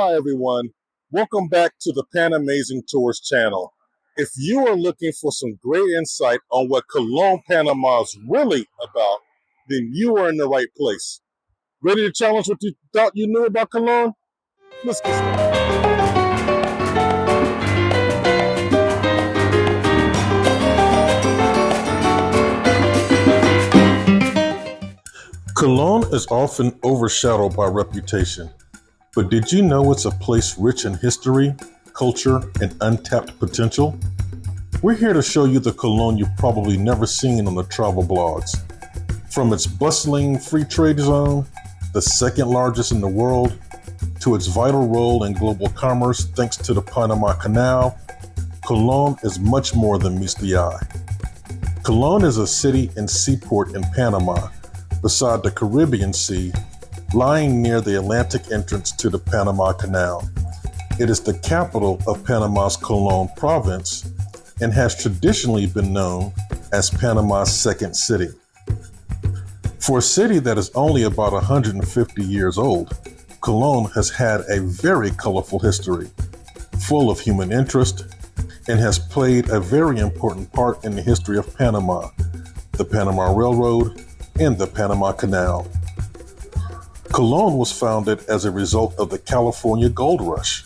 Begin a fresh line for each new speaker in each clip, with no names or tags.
Aloha everyone, welcome back to the Panamazing Tours channel. If you are looking for some great insight on what Cologne, Panama is really about, then you are in the right place. Ready to challenge what you thought you knew about Cologne? Let's get started. Cologne is often overshadowed by reputation. But did you know it's a place rich in history, culture, and untapped potential? We're here to show you the Cologne you've probably never seen on the travel blogs. From its bustling free trade zone, the second largest in the world, to its vital role in global commerce thanks to the Panama Canal, Cologne is much more than meets the eye. Cologne is a city and seaport in Panama, beside the Caribbean Sea, lying near the Atlantic entrance to the Panama Canal. It is the capital of Panama's Cologne province and has traditionally been known as Panama's second city. For a city that is only about 150 years old, Cologne has had a very colorful history, full of human interest, and has played a very important part in the history of Panama, the Panama Railroad, and the Panama Canal. Cologne was founded as a result of the California Gold Rush.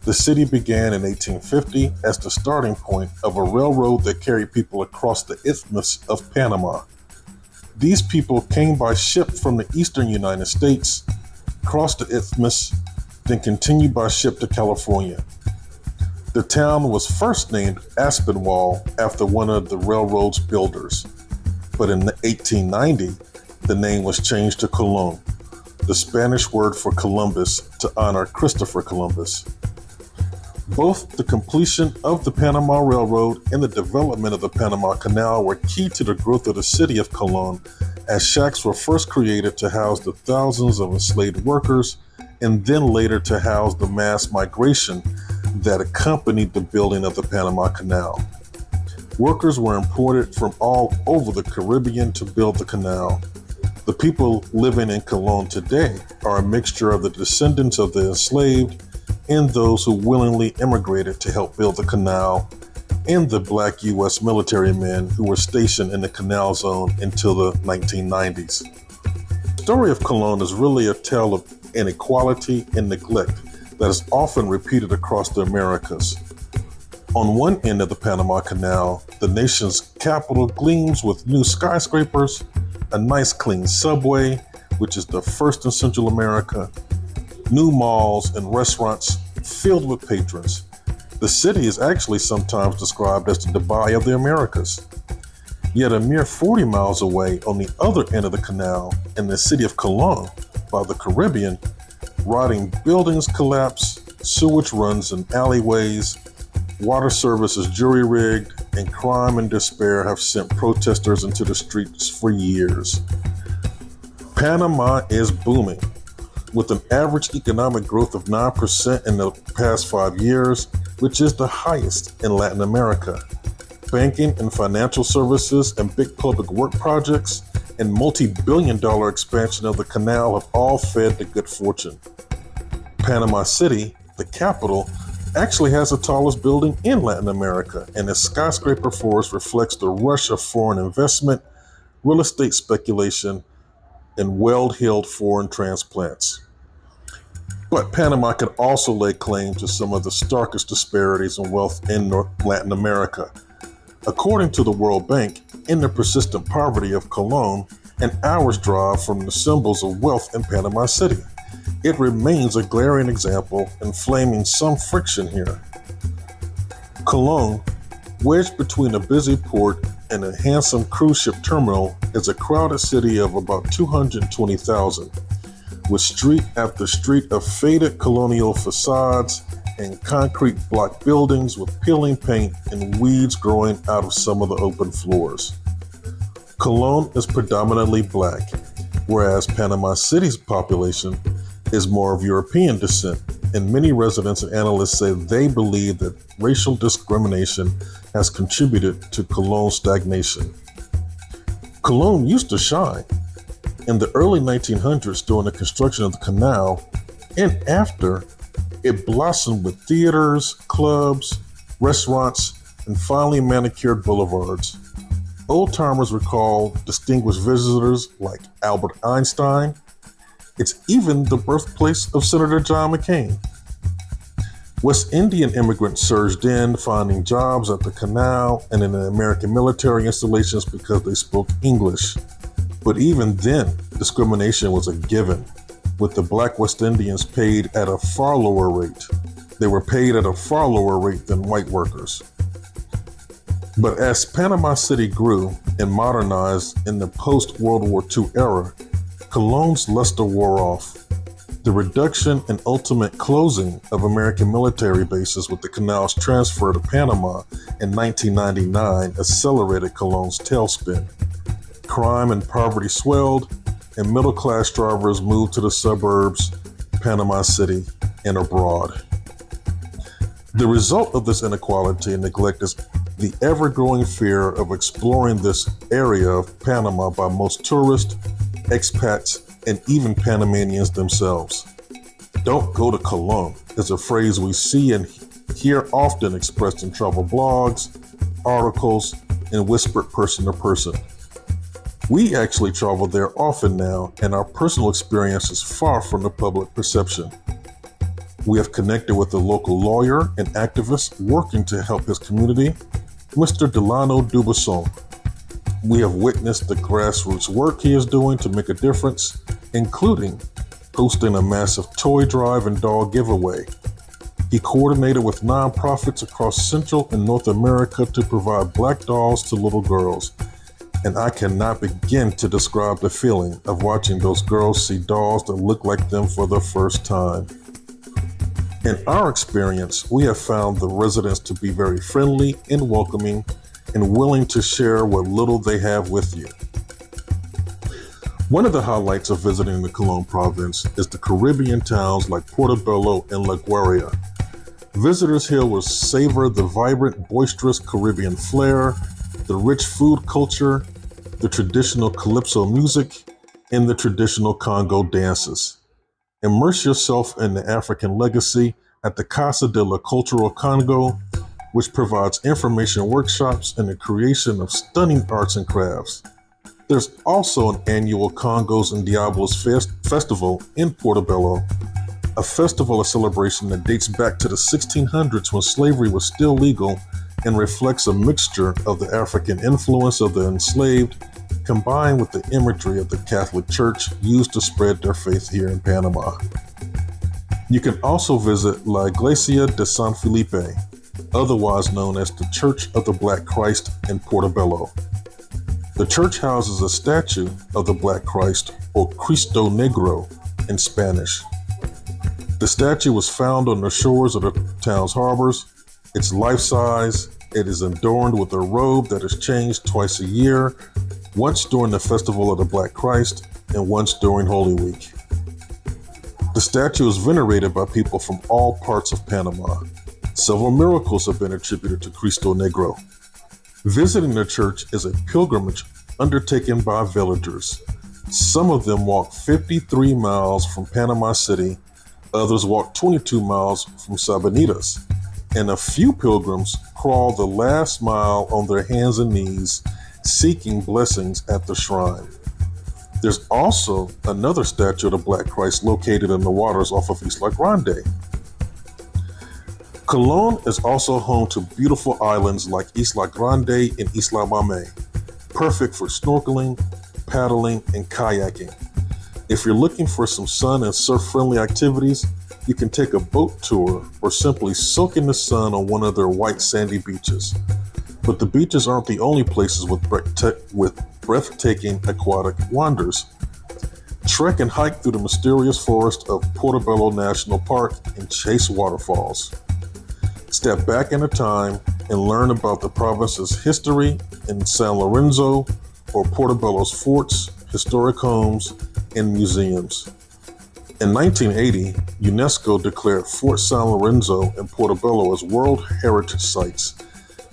The city began in 1850 as the starting point of a railroad that carried people across the Isthmus of Panama. These people came by ship from the eastern United States, crossed the Isthmus, then continued by ship to California. The town was first named Aspinwall after one of the railroad's builders, but in 1890, the name was changed to Cologne, the Spanish word for Columbus, to honor Christopher Columbus. Both the completion of the Panama Railroad and the development of the Panama Canal were key to the growth of the city of Cologne, as shacks were first created to house the thousands of enslaved workers and then later to house the mass migration that accompanied the building of the Panama Canal. Workers were imported from all over the Caribbean to build the canal. The people living in Cologne today are a mixture of the descendants of the enslaved and those who willingly immigrated to help build the canal, and the Black U.S. military men who were stationed in the canal zone until the 1990s. The story of Cologne is really a tale of inequality and neglect that is often repeated across the Americas. On one end of the Panama Canal, the nation's capital gleams with new skyscrapers, a nice clean subway, which is the first in Central America, new malls and restaurants filled with patrons. The city is actually sometimes described as the Dubai of the Americas. Yet a mere 40 miles away on the other end of the canal, in the city of Cologne, by the Caribbean, rotting buildings collapse, sewage runs in alleyways, water service is jury-rigged, and crime and despair have sent protesters into the streets for years. Panama is booming, with an average economic growth of 9% in the past 5 years, which is the highest in Latin America. Banking and financial services and big public work projects and multi-billion-dollar expansion of the canal have all fed the good fortune. Panama City, the capital, actually has the tallest building in Latin America, and its skyscraper forest reflects the rush of foreign investment, real estate speculation, and well-heeled foreign transplants. But Panama can also lay claim to some of the starkest disparities in wealth in Latin America. According to the World Bank, in the persistent poverty of Cologne, an hour's drive from the symbols of wealth in Panama City, it remains a glaring example, inflaming some friction here. Cologne, wedged between a busy port and a handsome cruise ship terminal, is a crowded city of about 220,000, with street after street of faded colonial facades and concrete block buildings with peeling paint and weeds growing out of some of the open floors. Cologne is predominantly black, whereas Panama City's population is more of European descent, and many residents and analysts say they believe that racial discrimination has contributed to Cologne's stagnation. Cologne used to shine. In the early 1900s, during the construction of the canal, and after, It blossomed with theaters, clubs, restaurants, and finely manicured boulevards. Old-timers recall distinguished visitors like Albert Einstein. It's even the birthplace of Senator John McCain. West Indian immigrants surged in, finding jobs at the canal and in the American military installations because they spoke English. But even then, discrimination was a given, with the Black West Indians paid at a far lower rate. They were paid at a far lower rate than white workers. But as Panama City grew and modernized in the post-World War II era, Colón's luster wore off. The reduction and ultimate closing of American military bases with the canal's transfer to Panama in 1999 accelerated Colón's tailspin. Crime and poverty swelled, and middle-class drivers moved to the suburbs, Panama City, and abroad. The result of this inequality and neglect is the ever-growing fear of exploring this area of Panama by most tourists, expats, and even Panamanians themselves. "Don't go to Colón" is a phrase we see and hear often expressed in travel blogs, articles, and whispered person to person. We actually travel there often now, and our personal experience is far from the public perception. We have connected with a local lawyer and activist working to help his community, Mr. Delano Dubasson. We have witnessed the grassroots work he is doing to make a difference, including hosting a massive toy drive and doll giveaway. He coordinated with nonprofits across Central and North America to provide Black dolls to little girls. And I cannot begin to describe the feeling of watching those girls see dolls that look like them for the first time. In our experience, we have found the residents to be very friendly and welcoming and willing to share what little they have with you. One of the highlights of visiting the Colón province is the Caribbean towns like Portobello and La Guaira. Visitors here will savor the vibrant, boisterous Caribbean flair, the rich food culture, the traditional calypso music, and the traditional Congo dances. Immerse yourself in the African legacy at the Casa de la Cultural Congo, which provides information workshops and the creation of stunning arts and crafts. There's also an annual Congos and Diablos festival in Portobello, a festival of celebration that dates back to the 1600s when slavery was still legal and reflects a mixture of the African influence of the enslaved combined with the imagery of the Catholic Church used to spread their faith here in Panama. You can also visit La Iglesia de San Felipe, otherwise known as the Church of the Black Christ in Portobello. The church houses a statue of the Black Christ, or Cristo Negro in Spanish. The statue was found on the shores of the town's harbors. It's life-size. It is adorned with a robe that is changed twice a year, once during the Festival of the Black Christ and once during Holy Week. The statue is venerated by people from all parts of Panama. Several miracles have been attributed to Cristo Negro. Visiting the church is a pilgrimage undertaken by villagers. Some of them walk 53 miles from Panama City, others walk 22 miles from Sabanitas, and a few pilgrims crawl the last mile on their hands and knees, seeking blessings at the shrine. There's also another statue of the Black Christ located in the waters off of Isla Grande. Colón is also home to beautiful islands like Isla Grande and Isla Mame, perfect for snorkeling, paddling, and kayaking. If you're looking for some sun and surf-friendly activities, you can take a boat tour or simply soak in the sun on one of their white sandy beaches. But the beaches aren't the only places with breathtaking aquatic wonders. Trek and hike through the mysterious forest of Portobello National Park and chase waterfalls. Step back in time and learn about the province's history in San Lorenzo or Portobello's forts, historic homes, and museums. In 1980, UNESCO declared Fort San Lorenzo and Portobello as World Heritage Sites,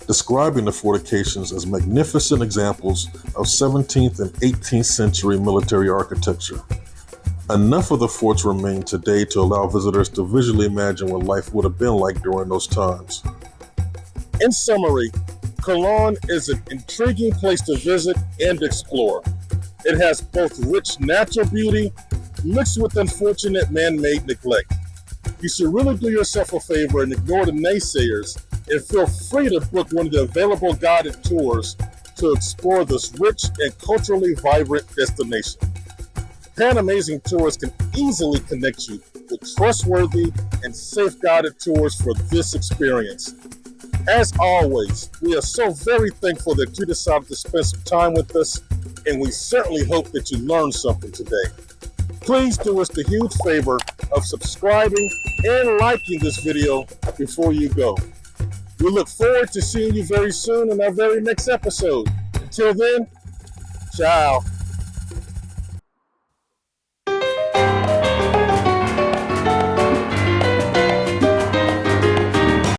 describing the fortifications as magnificent examples of 17th and 18th century military architecture. Enough of the forts remain today to allow visitors to visually imagine what life would have been like during those times. In summary, Cologne is an intriguing place to visit and explore. It has both rich natural beauty mixed with unfortunate man-made neglect. You should really do yourself a favor and ignore the naysayers and feel free to book one of the available guided tours to explore this rich and culturally vibrant destination. Panamazing Tours can easily connect you with trustworthy and safe guided tours for this experience. As always, we are so very thankful that you decided to spend some time with us, and we certainly hope that you learned something today. Please do us the huge favor of subscribing and liking this video before you go. We look forward to seeing you very soon in our very next episode. Until then, ciao.